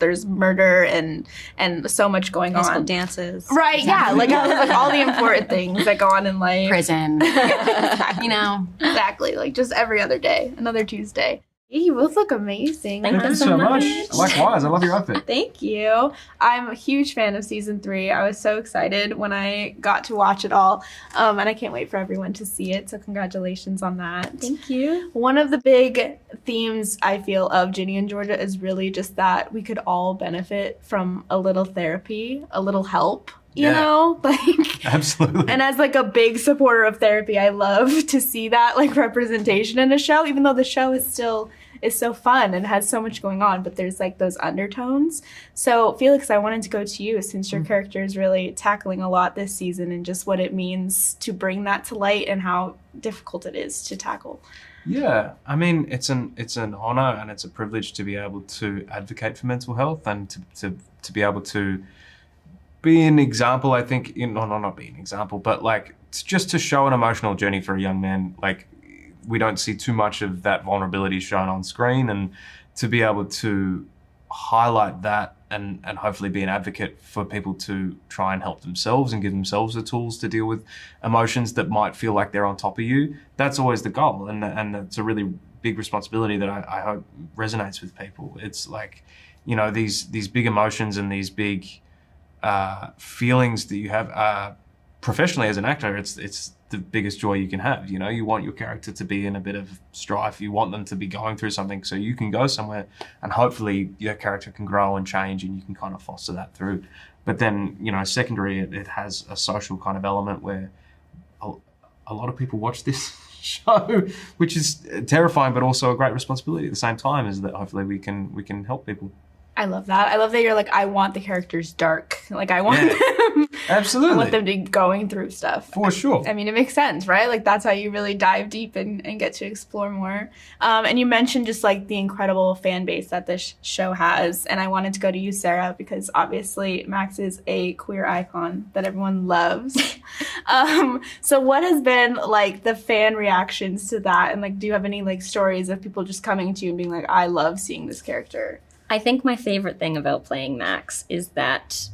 There's murder and so much going on. Musical dances. Right, exactly. Like all the important things that go on in life. Prison. Exactly. You know. Exactly. Like just every other day. Another Tuesday. You both look amazing. Thank Thank you so much. Likewise, I love your outfit. Thank you. I'm a huge fan of season 3. I was so excited when I got to watch it all. And I can't wait for everyone to see it. So congratulations on that. Thank you. One of the big themes I feel of Ginny and Georgia is really just that we could all benefit from a little therapy, a little help. You know, like Absolutely. And as like a big supporter of therapy, I love to see that like representation in a show, even though the show is so fun and has so much going on, but there's like those undertones. So Felix, I wanted to go to you since your character is really tackling a lot this season and just what it means to bring that to light and how difficult it is to tackle. Yeah, I mean, it's an honor and it's a privilege to be able to advocate for mental health and to be able to be an example, I think, not be an example, but like just to show an emotional journey for a young man. Like we don't see too much of that vulnerability shown on screen, and to be able to highlight that and hopefully be an advocate for people to try and help themselves and give themselves the tools to deal with emotions that might feel like they're on top of you. That's always the goal, and it's a really big responsibility that I hope resonates with people. It's like, these big emotions and these big feelings that you have professionally as an actor, it's the biggest joy you can have. You want your character to be in a bit of strife. You want them to be going through something so you can go somewhere and hopefully your character can grow and change and you can kind of foster that through. But then, secondary, it has a social kind of element where a lot of people watch this show, which is terrifying, but also a great responsibility at the same time, is that hopefully we can help people. I love that. I love that you're like, I want the characters dark. Like I want them. Absolutely. I want them to be going through stuff. For sure. I mean, it makes sense, right? Like that's how you really dive deep and get to explore more. And you mentioned just like the incredible fan base that this show has. And I wanted to go to you, Sara, because obviously Max is a queer icon that everyone loves. So what has been like the fan reactions to that? And like, do you have any like stories of people just coming to you and being like, I love seeing this character? I think my favorite thing about playing Max is that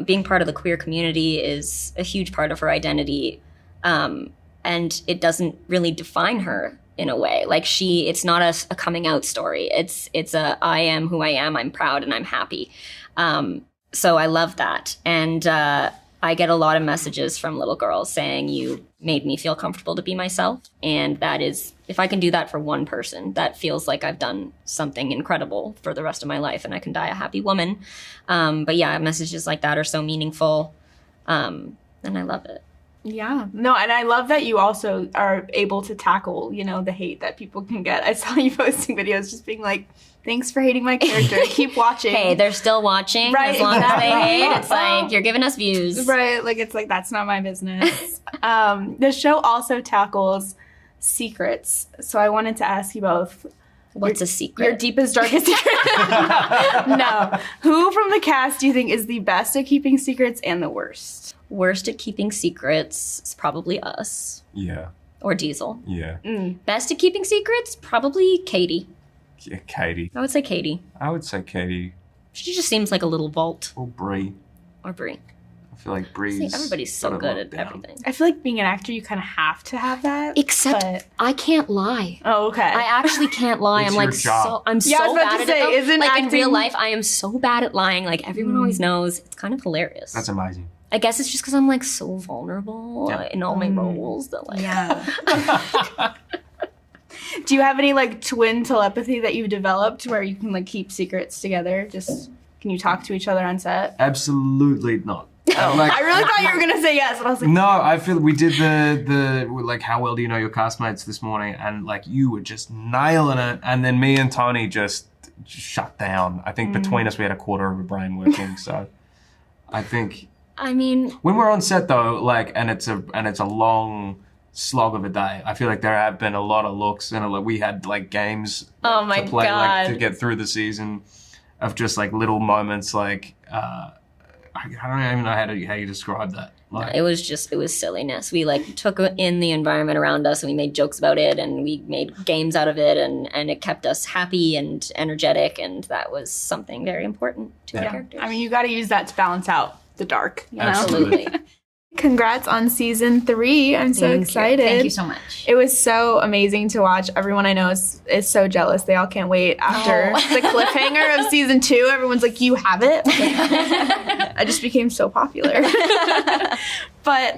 being part of the queer community is a huge part of her identity, and it doesn't really define her in a way. Like it's not a coming out story. It's a I am who I am. I'm proud and I'm happy. So I love that, and I get a lot of messages from little girls saying, you made me feel comfortable to be myself. And that is, if I can do that for one person, that feels like I've done something incredible for the rest of my life and I can die a happy woman. But yeah, messages like that are so meaningful. And I love it. Yeah. No, and I love that you also are able to tackle, the hate that people can get. I saw you posting videos just being like, thanks for hating my character. Keep watching. Hey, they're still watching. Right, as long exactly. as they hate. It's like, you're giving us views. Right. Like, it's like, that's not my business. The show also tackles secrets. So I wanted to ask you both. What's a secret? Your deepest, darkest secret. No. Who from the cast do you think is the best at keeping secrets and the worst? Worst at keeping secrets is probably us. Yeah. Or Diesel. Yeah. Best at keeping secrets? Probably Katie. Yeah, Katie. I would say Katie. I would say Katie. She just seems like a little vault. Or Brie. Or Brie. I feel like Brie's... Everybody's so good at everything. I feel like being an actor, you kind of have to have that. Except I can't lie. Oh, okay. I actually can't lie. It's I'm like your job. I'm Yeah, I was so about bad to at say, it. Though. isn't Like in acting- real life, I am so bad at lying. Like everyone always knows. It's kind of hilarious. That's amazing. I guess it's just because I'm like so vulnerable in all my roles that like. Yeah. Do you have any like twin telepathy that you've developed where you can like keep secrets together? Just can you talk to each other on set? Absolutely not. I really thought you were gonna say yes, and I was like, no, I feel we did the like how well do you know your castmates this morning, and like you were just nailing it, and then me and Tony just shut down. I think between us we had a quarter of a brain working. So I think. I mean, when we're on set though, like, and it's a long slog of a day. I feel like there have been a lot of looks, and we had like games my to play God. like to get through the season of just like little moments like I don't even know how you describe that. It was silliness. We like took in the environment around us and we made jokes about it and we made games out of it and it kept us happy and energetic, and that was something very important to our characters. I mean, you got to use that to balance out the dark. You know? Absolutely. Congrats on season 3. I'm so excited. Thank you so much. It was so amazing to watch. Everyone I know is so jealous. They all can't wait after the cliffhanger of season 2. Everyone's like, you have it? I just became so popular. But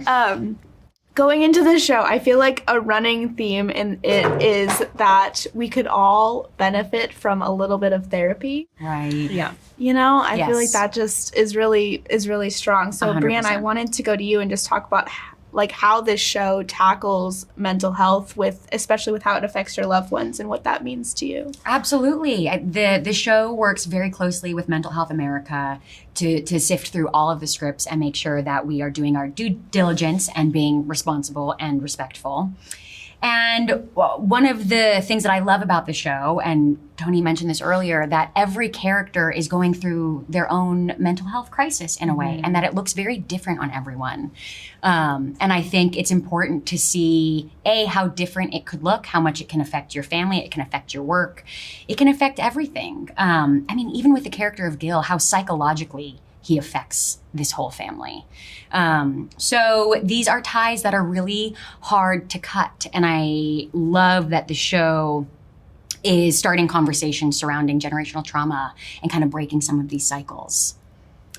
going into the show, I feel like a running theme in it is that we could all benefit from a little bit of therapy. Right. Yeah. You know, I feel like that just is really strong. So 100%. Brianne, I wanted to go to you and just talk about like how this show tackles mental health, especially with how it affects your loved ones and what that means to you. Absolutely. The show works very closely with Mental Health America to sift through all of the scripts and make sure that we are doing our due diligence and being responsible and respectful. And one of the things that I love about the show, and Tony mentioned this earlier, that every character is going through their own mental health crisis in a way, and that it looks very different on everyone. And I think it's important to see, how different it could look, how much it can affect your family, it can affect your work, it can affect everything. I mean, even with the character of Gil, how psychologically he affects this whole family. So these are ties that are really hard to cut. And I love that the show is starting conversations surrounding generational trauma and kind of breaking some of these cycles.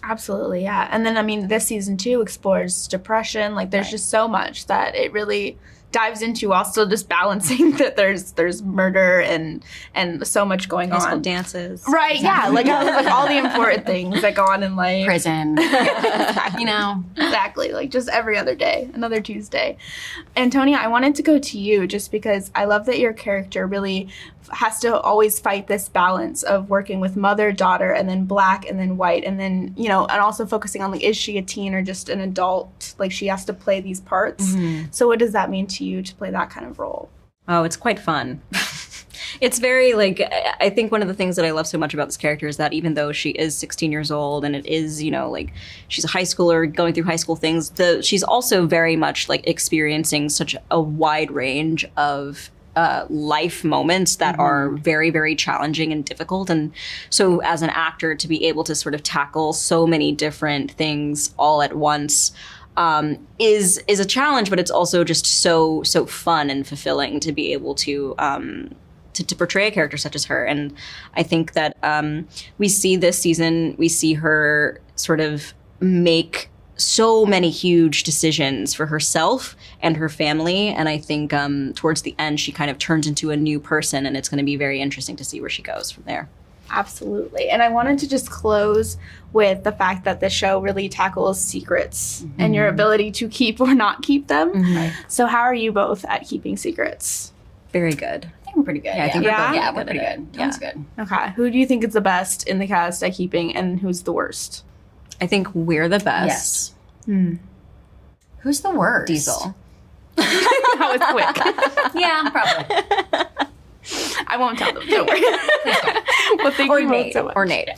Absolutely, yeah. And then, I mean, this season 2 explores depression. Like, there's just so much that it really dives into, while still just balancing that there's murder and so much going High school on. dances. Right, Exactly. yeah. Like all the important things that go on in life. Prison, you know. Exactly, like just every other day, another Tuesday. Antonia, I wanted to go to you just because I love that your character really has to always fight this balance of working with mother, daughter, and then black, and then white, and then, you know, and also focusing on, like, is she a teen or just an adult? Like, she has to play these parts. So what does that mean to you to play that kind of role? Oh, it's quite fun. It's very, like, I think one of the things that I love so much about this character is that even though she is 16 years old and it is, you know, like, she's a high schooler going through high school things, she's also very much, like, experiencing such a wide range of life moments that are very, very challenging and difficult. And so as an actor, to be able to sort of tackle so many different things all at once is a challenge, but it's also just so fun and fulfilling to be able to portray a character such as her. And I think that we see this season, we see her sort of make so many huge decisions for herself and her family. And I think towards the end, she kind of turns into a new person, and it's going to be very interesting to see where she goes from there. Absolutely. And I wanted to just close with the fact that the show really tackles secrets and your ability to keep or not keep them. So how are you both at keeping secrets? Very good. I think we're pretty good. I think we're both we're good pretty at good. it. Sounds good. Okay. Who do you think is the best in the cast at keeping, and who's the worst? I think we're the best. Yes. Who's the worst? Diesel. That was quick. Yeah, probably. I won't tell them. Don't worry. Well, thank you both so much. Or Nate.